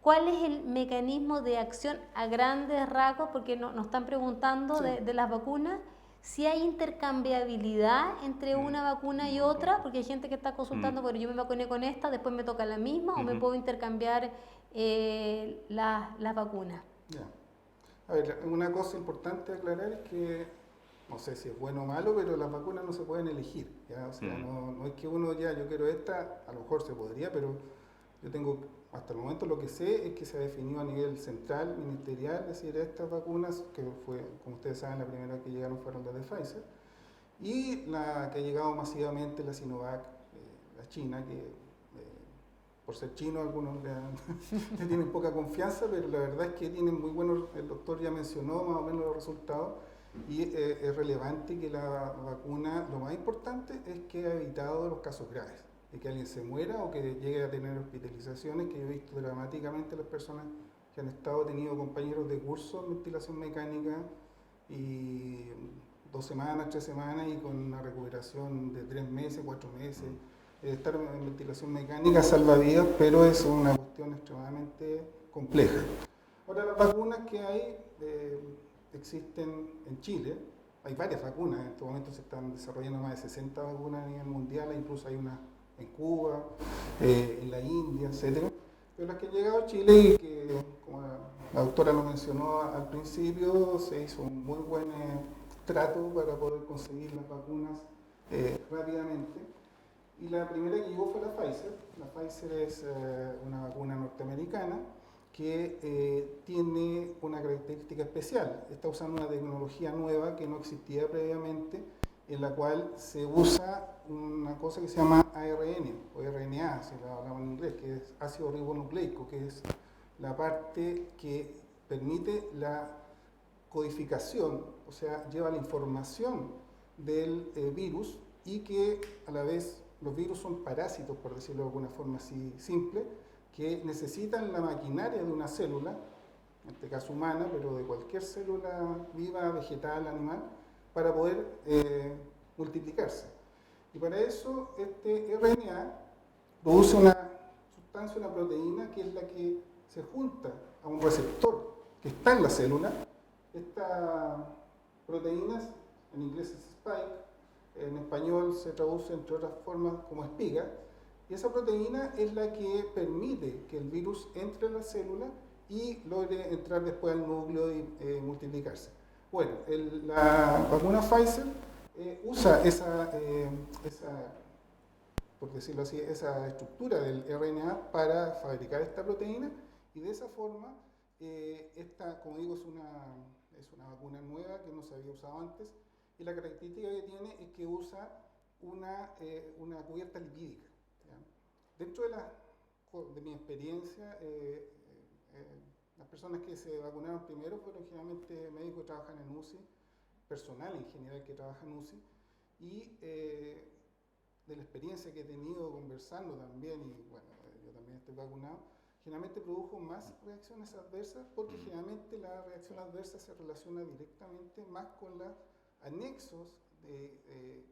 ¿Cuál es el mecanismo de acción a grandes rasgos? Porque nos están preguntando de las vacunas. Si hay intercambiabilidad entre una vacuna y otra, porque hay gente que está consultando, pero yo me vacuné con esta, después me toca la misma, o me puedo intercambiar las vacunas. Ya. A ver, una cosa importante a aclarar es que, no sé si es bueno o malo, pero las vacunas no se pueden elegir, ¿ya? O sea, no es que uno yo quiero esta, a lo mejor se podría, pero yo tengo, hasta el momento lo que sé es que se ha definido a nivel central, ministerial, es decir, estas vacunas, que fue, como ustedes saben, la primera que llegaron fueron las de Pfizer, y la que ha llegado masivamente, la Sinovac, la China, que por ser chino algunos le tienen poca confianza, pero la verdad es que tienen muy buenos, el doctor ya mencionó más o menos los resultados, y es relevante que la vacuna, lo más importante es que ha evitado los casos graves, de que alguien se muera o que llegue a tener hospitalizaciones, que yo he visto dramáticamente las personas que han tenido compañeros de curso en ventilación mecánica y 2 semanas, 3 semanas y con una recuperación de 3 meses, 4 meses. Estar en ventilación mecánica salva vidas, pero es una cuestión extremadamente compleja. Ahora, las vacunas que hay existen en Chile, hay varias vacunas, en este momento se están desarrollando más de 60 vacunas a nivel mundial, incluso hay una en Cuba, en la India, etc. Pero las que han llegado a Chile y que, como la doctora lo mencionó al principio, se hizo un muy buen trato para poder conseguir las vacunas rápidamente. Y la primera que llegó fue la Pfizer. La Pfizer es una vacuna norteamericana que tiene una característica especial. Está usando una tecnología nueva que no existía previamente, en la cual se usa una cosa que se llama ARN o RNA, si lo hablamos en inglés, que es ácido ribonucleico, que es la parte que permite la codificación, o sea, lleva la información del virus y que a la vez los virus son parásitos, por decirlo de alguna forma así simple, que necesitan la maquinaria de una célula, en este caso humana, pero de cualquier célula viva, vegetal, animal, para poder multiplicarse. Y para eso este RNA produce una sustancia, una proteína, que es la que se junta a un receptor que está en la célula. Esta proteína, en inglés es spike, en español se traduce entre otras formas como espiga, y esa proteína es la que permite que el virus entre en la célula y logre entrar después al núcleo y multiplicarse. Bueno, la vacuna Pfizer usa por decirlo así, esa estructura del RNA para fabricar esta proteína, y de esa forma, esta, como digo, es una vacuna nueva que no se había usado antes, y la característica que tiene es que usa una cubierta lipídica. ¿Ya? Dentro de mi experiencia, las personas que se vacunaron primero fueron generalmente médicos que trabajan en UCI, personal en general que trabaja en UCI, y de la experiencia que he tenido conversando también, y bueno, yo también estoy vacunado, generalmente produjo más reacciones adversas, porque generalmente la reacción adversa se relaciona directamente más con los anexos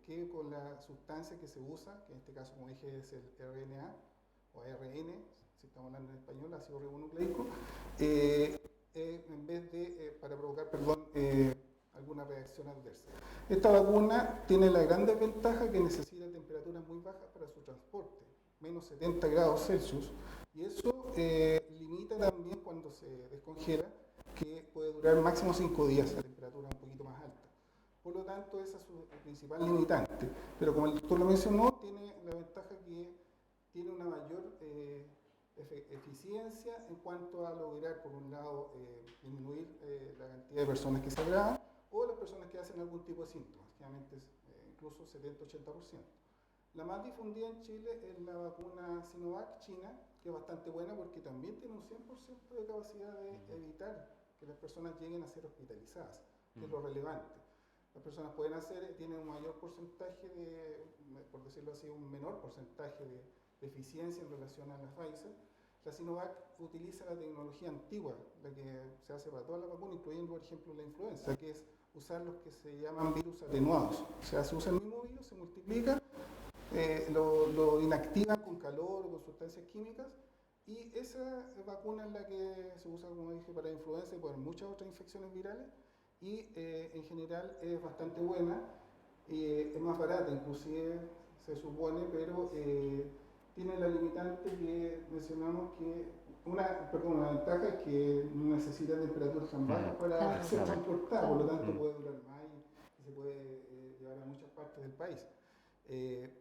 que con la sustancia que se usa, que en este caso, como dije, es el RNA o ARN, si estamos hablando en español, ácido ribonucleico, en vez de, para provocar, alguna reacción adversa. Esta vacuna tiene la gran desventaja que necesita temperaturas muy bajas para su transporte, menos 70 grados Celsius, y eso limita también cuando se descongela, que puede durar máximo 5 días a temperatura un poquito más alta. Por lo tanto, esa es su principal limitante. Pero como el doctor lo mencionó, tiene la ventaja que tiene una mayor eficiencia en cuanto a lograr, por un lado, disminuir la cantidad de personas que se agravan, o las personas que hacen algún tipo de síntomas, generalmente incluso 70-80%. La más difundida en Chile es la vacuna Sinovac china, que es bastante buena porque también tiene un 100% de capacidad de evitar que las personas lleguen a ser hospitalizadas, que es lo relevante. Las personas tienen un mayor porcentaje por decirlo así, un menor porcentaje de eficiencia en relación a la Pfizer. La Sinovac utiliza la tecnología antigua, la que se hace para todas las vacunas, incluyendo, por ejemplo, la influenza, que es usar los que se llaman virus atenuados. O sea, se usa el mismo virus, se multiplica, lo inactivan con calor o con sustancias químicas, y esa vacuna es la que se usa, como dije, para influenza y para muchas otras infecciones virales, y en general es bastante buena, es más barata inclusive, se supone, pero tiene la limitante que mencionamos, que una ventaja es que no necesita temperaturas tan bajas para ser transportada, por lo tanto puede durar más y se puede llevar a muchas partes del país.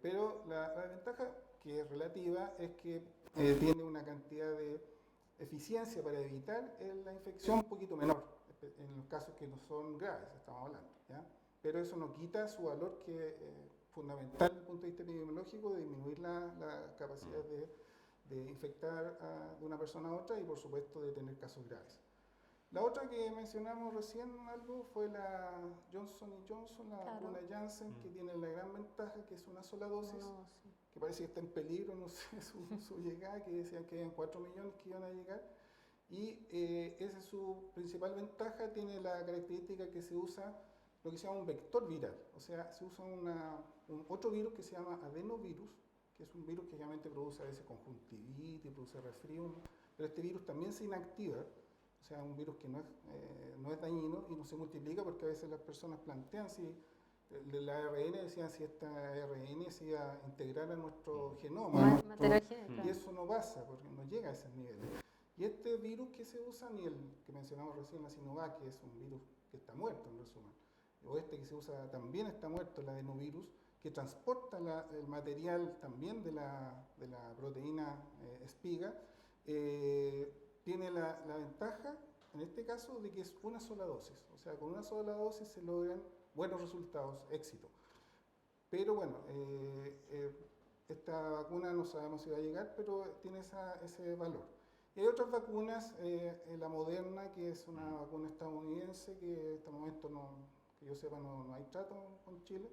Pero la ventaja, que es relativa, es que tiene una cantidad de eficiencia para evitar la infección un poquito menor, en los casos que no son graves, estamos hablando, ¿ya? Pero eso no quita su valor, que es fundamental desde el punto de vista epidemiológico, de disminuir la capacidad de infectar de una persona a otra, y por supuesto de tener casos graves. La otra que mencionamos recién algo fue la Johnson & Johnson, la vacuna Janssen, que tiene la gran ventaja que es una sola dosis, que parece que está en peligro, no sé, su llegada, que decían que habían 4 millones que iban a llegar, y esa es su principal ventaja. Tiene la característica que se usa lo que se llama un vector viral, o sea, se usa otro virus que se llama adenovirus, que es un virus que realmente produce a veces conjuntivitis, produce resfrío, pero este virus también se inactiva, o sea, un virus que no es dañino y no se multiplica, porque a veces las personas plantean si el ARN, decían si esta ARN se iba a integrar a nuestro genoma, y eso no pasa, porque no llega a esos niveles. Y este virus que se usa, ni el que mencionamos recién, la Sinovac, que es un virus que está muerto en resumen, o este que se usa también está muerto, el adenovirus, que transporta el material también de la proteína espiga, tiene la ventaja, en este caso, de que es una sola dosis. O sea, con una sola dosis se logran buenos resultados, éxito. Pero bueno, esta vacuna no sabemos si va a llegar, pero tiene ese valor. Y hay otras vacunas, la Moderna, que es una vacuna estadounidense, que hasta el momento que yo sepa no hay trato con Chile,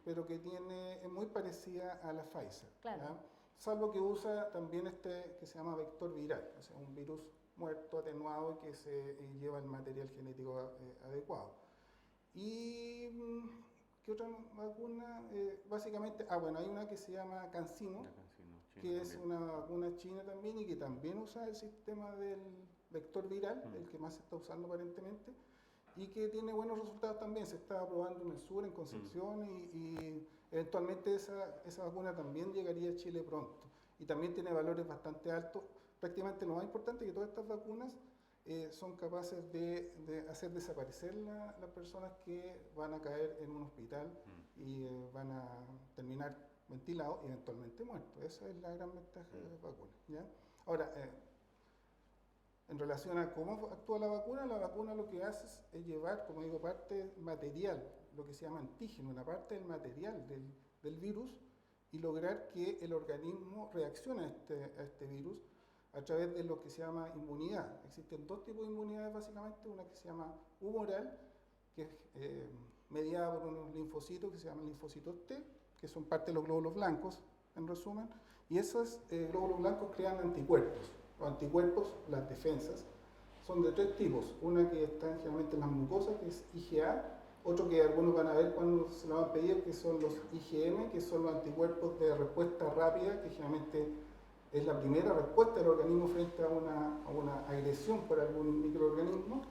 pero que es muy parecida a la Pfizer. Claro. ¿Ya? Salvo que usa también que se llama vector viral, o sea, un virus muerto, atenuado, que se lleva el material genético adecuado. Y ¿qué otra vacuna? Básicamente, bueno, hay una que se llama CanSino, que es una vacuna china también y que también usa el sistema del vector viral, el que más se está usando aparentemente, y que tiene buenos resultados también. Se está probando en el sur, en Concepción, y eventualmente esa vacuna también llegaría a Chile pronto. Y también tiene valores bastante altos. Prácticamente lo más importante es que todas estas vacunas son capaces de hacer desaparecer las personas que van a caer en un hospital y van a terminar ventilados y eventualmente muertos. Esa es la gran ventaja de las vacunas, ¿ya? Ahora, en relación a cómo actúa la vacuna lo que hace es llevar, como digo, parte material, lo que se llama antígeno, una parte del material del virus, y lograr que el organismo reaccione a este virus a través de lo que se llama inmunidad. Existen dos tipos de inmunidades básicamente, una que se llama humoral, que es mediada por unos linfocitos que se llaman linfocitos T, que son parte de los glóbulos blancos, en resumen, y esos glóbulos blancos crean anticuerpos. Los anticuerpos, las defensas, son de tres tipos. Una que está generalmente en las mucosas, que es IgA, otro que algunos van a ver cuando se lo van a pedir, que son los IgM, que son los anticuerpos de respuesta rápida, que generalmente es la primera respuesta del organismo frente a una agresión por algún microorganismo,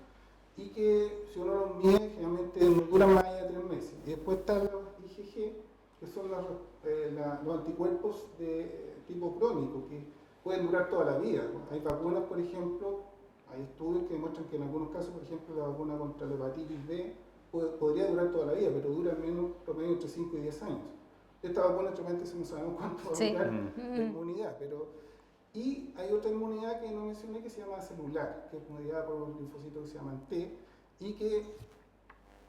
y que si uno los mide, generalmente no duran más allá de 3 meses. Y después están los IgG, que son los anticuerpos de tipo crónico, que pueden durar toda la vida. Hay vacunas, por ejemplo, hay estudios que demuestran que en algunos casos, por ejemplo, la vacuna contra la hepatitis B podría durar toda la vida, pero dura menos promedio entre 5 y 10 años. Esta vacuna, realmente, no sabemos cuánto va a durar la inmunidad, y hay otra inmunidad que no mencioné que se llama celular, que es mediada por los linfocitos que se llaman T, y que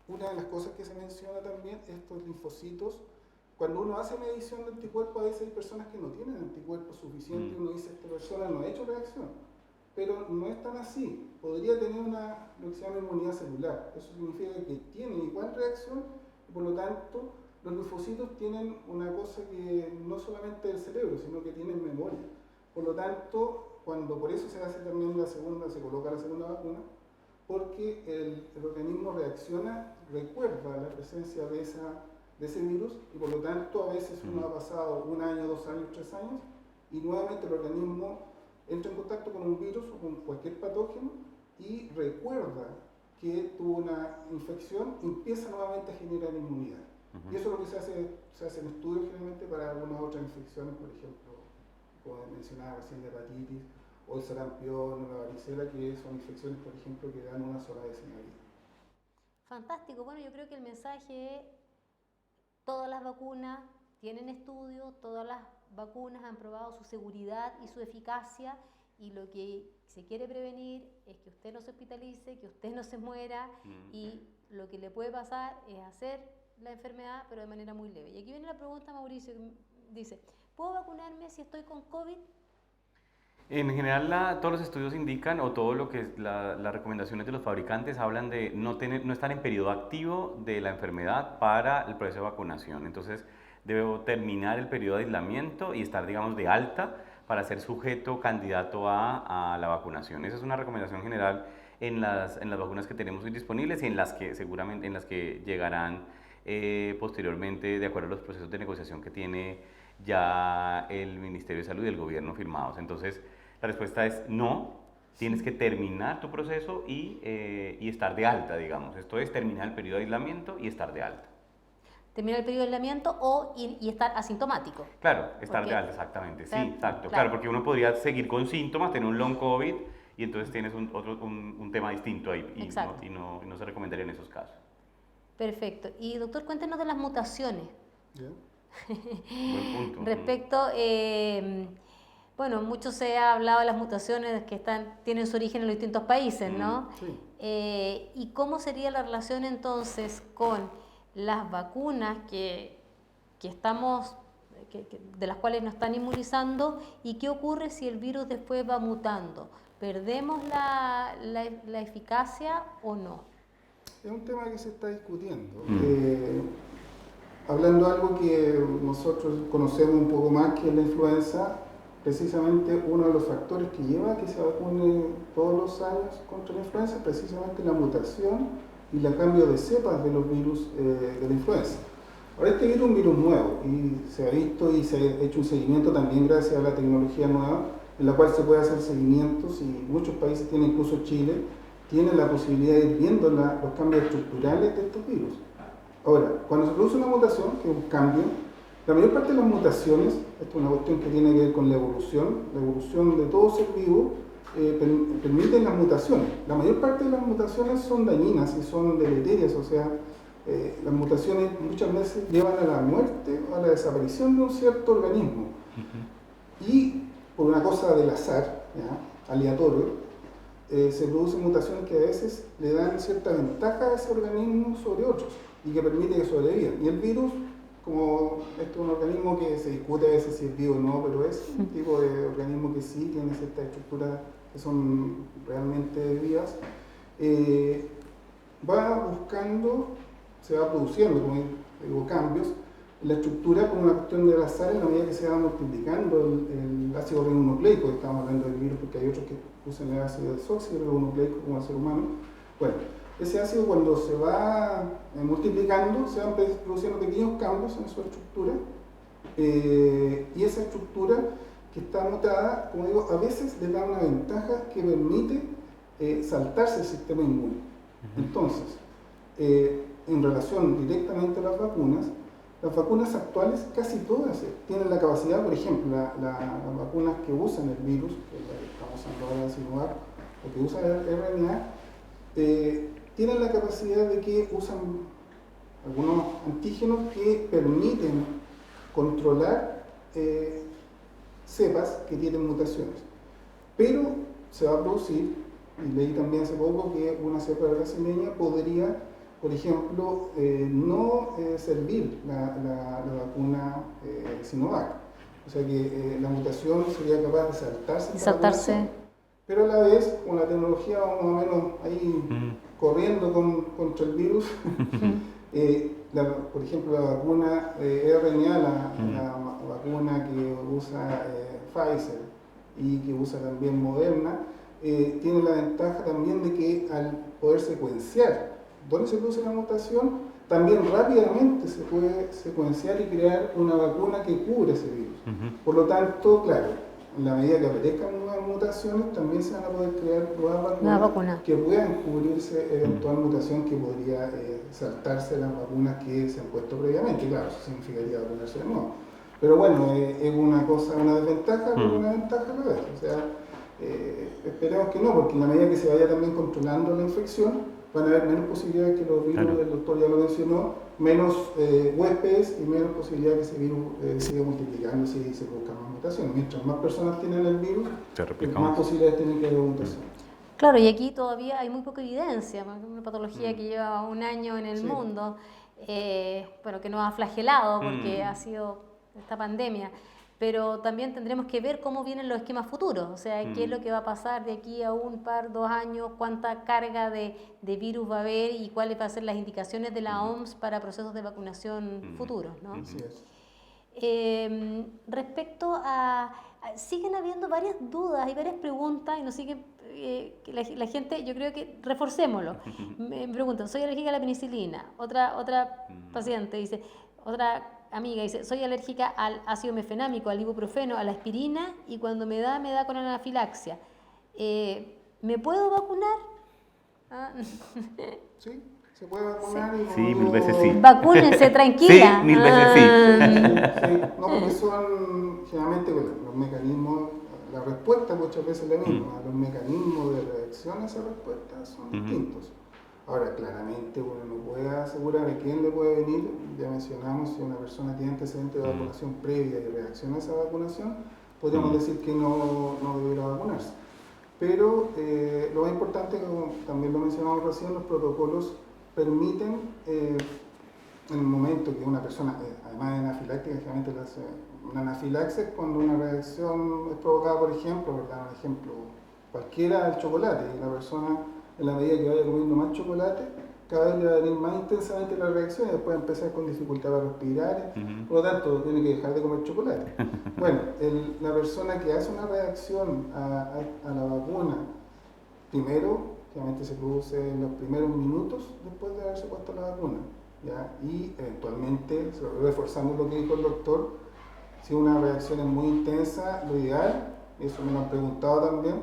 una de las cosas que se menciona también, estos linfocitos, cuando uno hace medición de anticuerpos, a veces hay personas que no tienen anticuerpos suficientes, y uno dice, esta persona no ha hecho reacción, pero no es tan así. Podría tener lo que se llama inmunidad celular. Eso significa que tiene igual reacción, y por lo tanto los linfocitos tienen una cosa que no solamente del cerebro, sino que tienen memoria. Por lo tanto, por eso se hace también se coloca la segunda vacuna, porque el organismo reacciona, recuerda la presencia de ese virus, y por lo tanto a veces uno ha pasado 1 año, 2 años, 3 años, y nuevamente el organismo entra en contacto con un virus o con cualquier patógeno y recuerda que tuvo una infección y empieza nuevamente a generar inmunidad. Y eso es lo que se hace en estudios generalmente para algunas otras infecciones, por ejemplo, como mencionaba recién, la hepatitis, o el sarampión, o la varicela, que son infecciones, por ejemplo, que dan una sola vez en la vida. Fantástico. Bueno, yo creo que el mensaje es: todas las vacunas tienen estudios, todas las vacunas han probado su seguridad y su eficacia, y lo que se quiere prevenir es que usted no se hospitalice, que usted no se muera, y lo que le puede pasar es hacer la enfermedad, pero de manera muy leve. Y aquí viene la pregunta, Mauricio, que dice: ¿puedo vacunarme si estoy con COVID? En general, todos los estudios indican, o todo lo que las recomendaciones de los fabricantes hablan de no estar en periodo activo de la enfermedad para el proceso de vacunación. Entonces, debo terminar el periodo de aislamiento y estar, digamos, de alta para ser sujeto, candidato a la vacunación. Esa es una recomendación general en las vacunas que tenemos hoy disponibles y en las que llegarán posteriormente, de acuerdo a los procesos de negociación que tiene ya el Ministerio de Salud y el gobierno firmados. Entonces, la respuesta es no, tienes que terminar tu proceso y estar de alta, digamos. Esto es terminar el periodo de aislamiento y estar de alta. Terminar el periodo de aislamiento y estar asintomático. Claro, estar de alta, exactamente. Sí, exacto. Claro, porque uno podría seguir con síntomas, tener un long COVID, y entonces tienes un tema distinto ahí, y no se recomendaría en esos casos. Perfecto. Y doctor, cuéntenos de las mutaciones. ¿Bien? Buen punto. Respecto, bueno, mucho se ha hablado de las mutaciones que tienen su origen en los distintos países, ¿no? Sí. ¿Y cómo sería la relación entonces con las vacunas de las cuales nos están inmunizando, y qué ocurre si el virus después va mutando? ¿Perdemos la eficacia o no? Es un tema que se está discutiendo. Hablando de algo que nosotros conocemos un poco más, que es la influenza, precisamente uno de los factores que lleva a que se vacune todos los años contra la influenza es precisamente la mutación y el cambio de cepas de los virus de la influenza. Ahora este virus es un virus nuevo y se ha visto y se ha hecho un seguimiento también gracias a la tecnología nueva en la cual se puede hacer seguimientos y muchos países tienen, incluso Chile, tiene la posibilidad de ir viendo los cambios estructurales de estos virus. Ahora, cuando se produce una mutación, que es un cambio, la mayor parte de las mutaciones, esto es una cuestión que tiene que ver con la evolución de todo ser vivo, permiten las mutaciones. La mayor parte de las mutaciones son dañinas y son deleterias, o sea, las mutaciones muchas veces llevan a la muerte o a la desaparición de un cierto organismo. Y por una cosa del azar, ¿ya?, aleatorio, se producen mutaciones que a veces le dan cierta ventaja a ese organismo sobre otros y que permite que sobreviva. Y el virus, como este es un organismo que se discute a veces si es vivo o no, pero es un tipo de organismo que sí tiene ciertas estructuras que son realmente vivas, va buscando, se va produciendo, como digo, cambios en la estructura por una cuestión del azar en la medida que se va multiplicando el ácido ribonucleico. Estamos hablando del virus porque hay otros que usan el ácido desoxirribonucleico como el ser humano. Bueno, ese ácido cuando se va multiplicando se van produciendo pequeños cambios en su estructura y esa estructura que está mutada, como digo, a veces le da una ventaja que permite saltarse el sistema inmune. Entonces, en relación directamente a las vacunas actuales casi todas tienen la capacidad, por ejemplo, las vacunas que usan el virus, que estamos usando ahora Sinovac, o que usan el RNA, tienen la capacidad de que usan algunos antígenos que permiten controlar cepas que tienen mutaciones. Pero se va a producir, y leí también hace poco que una cepa brasileña podría, por ejemplo, no servir la vacuna Sinovac. O sea que la mutación sería capaz de saltarse. Pero a la vez, con la tecnología vamos más o menos ahí corriendo contra el virus. Por ejemplo, la vacuna RNA, la vacuna que usa Pfizer y que usa también Moderna, tiene la ventaja también de que al poder secuenciar dónde se produce la mutación, también rápidamente se puede secuenciar y crear una vacuna que cubre ese virus. Por lo tanto, claro, en la medida que aparezcan nuevas mutaciones, también se van a poder crear nuevas vacunas que puedan cubrirse eventual mutación que podría saltarse las vacunas que se han puesto previamente. Claro, eso significaría vacunarse de nuevo. Pero bueno, es una cosa, una desventaja, pero una ventaja a la vez. O sea, esperemos que no, porque en la medida que se vaya también controlando la infección, van a haber menos posibilidades que los virus, el doctor ya lo mencionó, menos huéspedes y menos posibilidad que ese virus siga multiplicándose y se produzcan más mutaciones. Mientras más personas tienen el virus, más posibilidades tienen que haber mutaciones. Claro, y aquí todavía hay muy poca evidencia, una patología que lleva un año en el mundo, bueno, que nos ha flagelado porque ha sido esta pandemia. Pero también tendremos que ver cómo vienen los esquemas futuros, o sea, qué es lo que va a pasar de aquí a 2 años, cuánta carga de virus va a haber y cuáles van a ser las indicaciones de la OMS para procesos de vacunación futuros, ¿no? Así es. Respecto siguen habiendo varias dudas y varias preguntas y nos siguen, la gente, yo creo que reforcémoslo. Me preguntan, soy alérgica a la penicilina, otra paciente dice, otra amiga dice, soy alérgica al ácido mefenámico, al ibuprofeno, a la aspirina y cuando me da con anafilaxia. ¿Me puedo vacunar? Sí, se puede vacunar. Sí, mil veces sí. Vacúnense, tranquila. Sí, 1000 veces sí. Sí, no, porque son generalmente los mecanismos, la respuesta muchas veces es la misma, los mecanismos de reacción a esa respuesta son distintos. Ahora, claramente uno no puede asegurar a quién le puede venir, ya mencionamos, si una persona tiene antecedentes de vacunación previa y reacción a esa vacunación, podríamos decir que no debería vacunarse. Pero lo más importante, como también lo mencionamos recién, los protocolos permiten, en el momento que una persona, además de anafiláctica, generalmente una anafilaxia es cuando una reacción es provocada, por ejemplo, ¿verdad? Un ejemplo cualquiera, el chocolate, y la persona, en la medida que vaya comiendo más chocolate, cada vez le va a venir más intensamente la reacción y después va a empezar con dificultad para respirar, por lo tanto tiene que dejar de comer chocolate. Bueno, la persona que hace una reacción a la vacuna, primero generalmente se produce en los primeros minutos después de haberse puesto la vacuna, ¿ya? Y eventualmente, reforzando lo que dijo el doctor, si una reacción es muy intensa, lo ideal, eso me lo han preguntado también,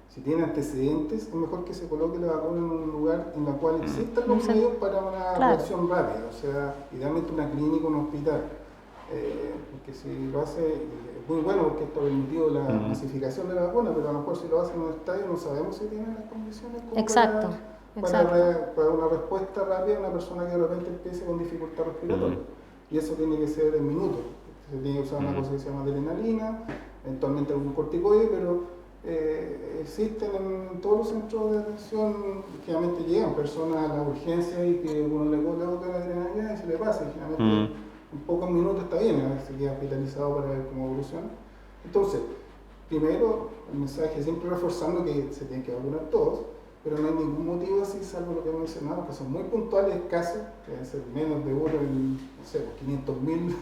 si tiene antecedentes, es mejor que se coloque la vacuna en un lugar en el cual existan los medios para una reacción rápida, o sea, idealmente una clínica o un hospital. Porque si lo hace, es muy bueno porque esto ha permitido la masificación de la vacuna, pero a lo mejor si lo hace en un estadio no sabemos si tiene las condiciones como para una respuesta rápida a una persona que de repente empiece con dificultad respiratoria. Y eso tiene que ser en minutos. Se tiene que usar una cosa que se llama adrenalina, eventualmente algún corticoide, pero existen en todos los centros de atención, generalmente llegan personas a la urgencia y que uno le coloca la adrenalina y se le pasa, y generalmente en pocos minutos está bien, a veces se queda hospitalizado para ver cómo evoluciona. Entonces, primero, el mensaje siempre reforzando que se tienen que vacunar todos, pero no hay ningún motivo así, salvo lo que mencionamos, que son muy puntuales casos, que deben ser menos de uno en, no sé, 500.000.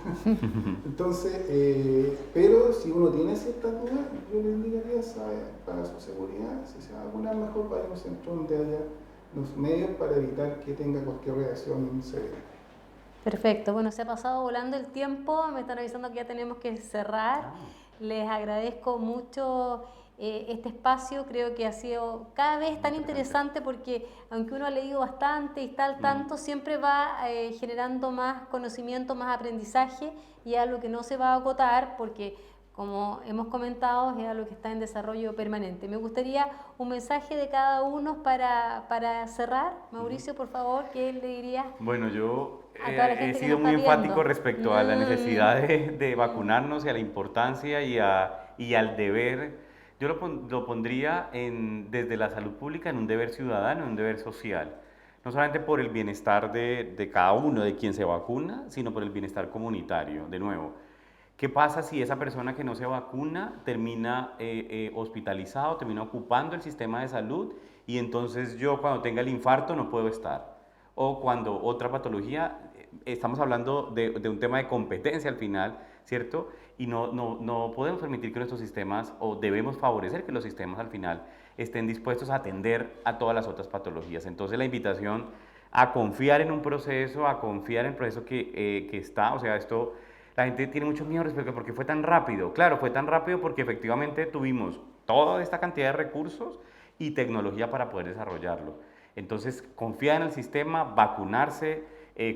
Entonces, pero si uno tiene ciertas dudas, yo le indicaría, para su seguridad, si se va a vacunar mejor, vaya a un centro donde haya los medios para evitar que tenga cualquier reacción severa. Perfecto, bueno, se ha pasado volando el tiempo, me están avisando que ya tenemos que cerrar. Les agradezco mucho este espacio, creo que ha sido cada vez tan interesante porque aunque uno ha leído bastante y está al tanto, siempre va generando más conocimiento, más aprendizaje, y es algo que no se va a agotar porque, como hemos comentado, es algo que está en desarrollo permanente. Me gustaría un mensaje de cada uno para cerrar. Mauricio, por favor, ¿qué le dirías? Bueno, yo he Que sido muy enfático respecto a la necesidad de vacunarnos y a la importancia y al deber. Yo lo pondría desde la salud pública en un deber ciudadano, en un deber social. No solamente por el bienestar de cada uno, de quien se vacuna, sino por el bienestar comunitario. De nuevo, ¿qué pasa si esa persona que no se vacuna termina hospitalizado, termina ocupando el sistema de salud, y entonces yo cuando tenga el infarto no puedo estar? O cuando otra patología, estamos hablando de un tema de competencia al final, ¿cierto? Y no podemos permitir que nuestros sistemas, o debemos favorecer que los sistemas al final estén dispuestos a atender a todas las otras patologías. Entonces la invitación a confiar en un proceso, a confiar en el proceso que está, o sea, esto, la gente tiene mucho miedo respecto a por qué fue tan rápido. Claro, fue tan rápido porque efectivamente tuvimos toda esta cantidad de recursos y tecnología para poder desarrollarlo. Entonces, confiar en el sistema, vacunarse,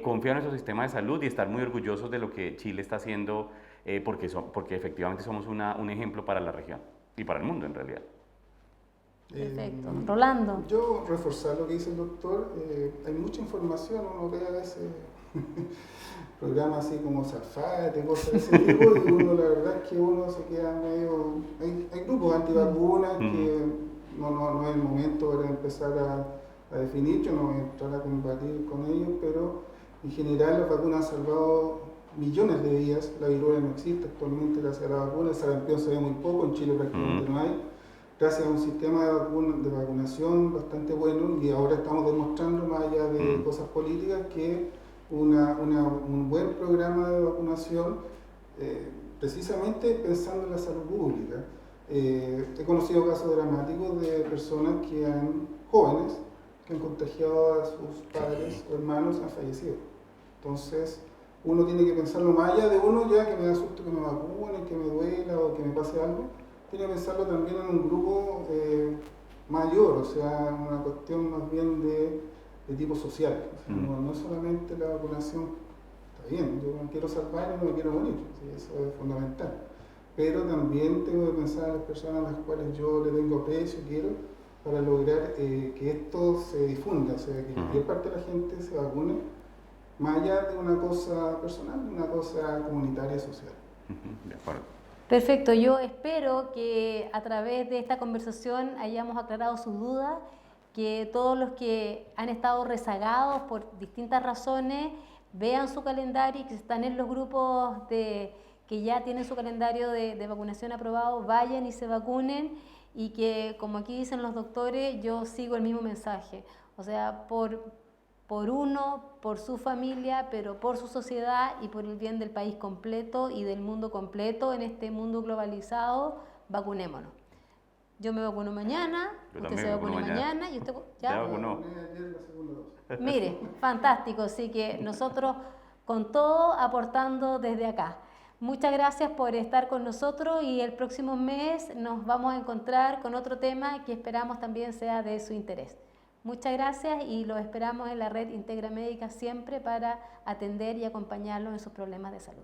confiar en nuestro sistema de salud y estar muy orgullosos de lo que Chile está haciendo, porque efectivamente somos un ejemplo para la región y para el mundo en realidad. Perfecto. Rolando. Yo reforzar lo que dice el doctor, hay mucha información, uno ve a veces programas así como Zafate, cosas de ese tipo, y uno la verdad es que uno se queda medio... Hay grupos antivacunas que no es el momento para empezar a definir, yo no voy a entrar a combatir con ellos, pero en general las vacunas han salvado millones de vidas, la viruela no existe actualmente gracias a la vacuna, el sarampión se ve muy poco, en Chile prácticamente no hay, gracias a un sistema de vacunación bastante bueno, y ahora estamos demostrando, más allá de cosas políticas, que un buen programa de vacunación, precisamente pensando en la salud pública. He conocido casos dramáticos de personas jóvenes, que han contagiado a sus padres o hermanos, han fallecido. Entonces, uno tiene que pensarlo más allá de uno, ya que me da susto que me vacunen, que me duela o que me pase algo, tiene que pensarlo también en un grupo mayor, o sea, una cuestión más bien de tipo social. O sea, no es solamente la vacunación, está bien, yo me quiero salvar y no me quiero morir, ¿sí? Eso es fundamental. Pero también tengo que pensar en las personas a las cuales yo le tengo aprecio, quiero, para lograr que esto se difunda, o sea, que cualquier parte de la gente se vacune, más allá de una cosa personal, una cosa comunitaria y social. De acuerdo. Perfecto, yo espero que a través de esta conversación hayamos aclarado sus dudas, que todos los que han estado rezagados por distintas razones vean su calendario y que están en los grupos que ya tienen su calendario de vacunación aprobado, vayan y se vacunen, y que, como aquí dicen los doctores, yo sigo el mismo mensaje, o sea, por uno, por su familia, pero por su sociedad y por el bien del país completo y del mundo completo, en este mundo globalizado, vacunémonos. Yo me vacuno mañana, Yo usted también se me vacuna vacuno mañana y usted Ya ya. vacunó. Ayer la segunda dosis. Mire, fantástico, así que nosotros con todo aportando desde acá. Muchas gracias por estar con nosotros y el próximo mes nos vamos a encontrar con otro tema que esperamos también sea de su interés. Muchas gracias y los esperamos en la red Integra Médica siempre para atender y acompañarlos en sus problemas de salud.